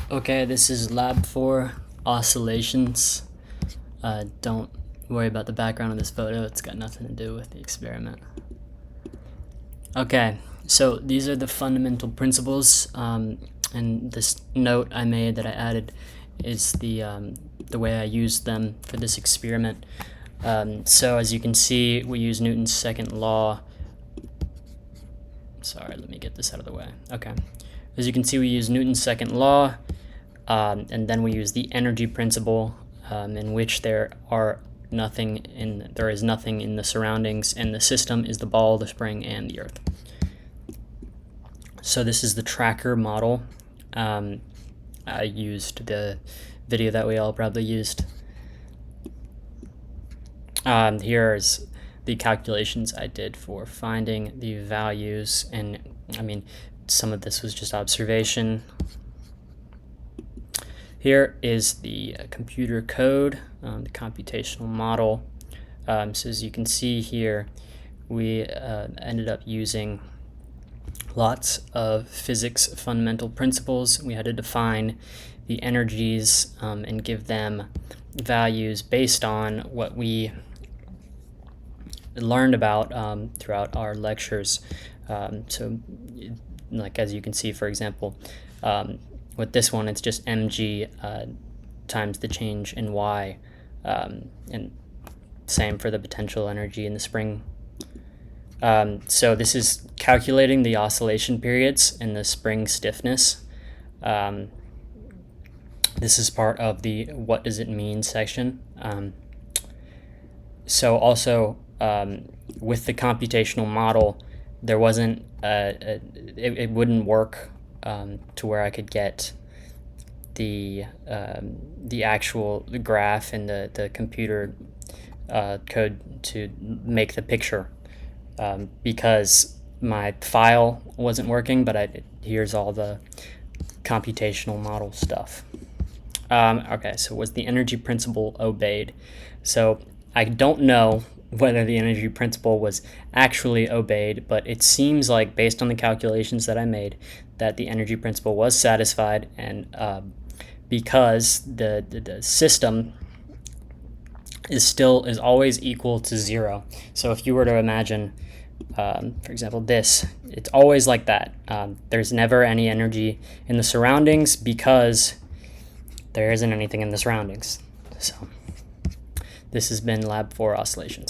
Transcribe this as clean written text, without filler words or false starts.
Okay, this is lab 4, Oscillations. Don't worry about the background of this photo, it's got nothing to do with the experiment. Okay, so these are the fundamental principles, and this note I made that I added is the way I used them for this experiment. So as you can see, we use Newton's second law. Sorry, let me get this out of the way. Okay, as you can see, we use Newton's second law. And then we use the energy principle, in which there is nothing in the surroundings, and the system is the ball, the spring, and the earth. So this is the tracker model. I used the video that we all probably used. Here's the calculations I did for finding the values, and I mean, some of this was just observation. Here is the computer code, the computational model. So as you can see here, we ended up using lots of physics fundamental principles. We had to define the energies and give them values based on what we learned about throughout our lectures. So like as you can see, for example, with this one, it's just mg times the change in y, and same for the potential energy in the spring. So this is calculating the oscillation periods and the spring stiffness. This is part of the what does it mean section. So also with the computational model, there wasn't it wouldn't work to where I could get the actual graph and the computer code to make the picture, because my file wasn't working, but here's all the computational model stuff. Okay, so was the energy principle obeyed? So I don't know whether the energy principle was actually obeyed, but it seems like, based on the calculations that I made, that the energy principle was satisfied, and because the system is always equal to 0. So if you were to imagine, for example, this, it's always like that. There's never any energy in the surroundings because there isn't anything in the surroundings. So this has been Lab 4 Oscillations.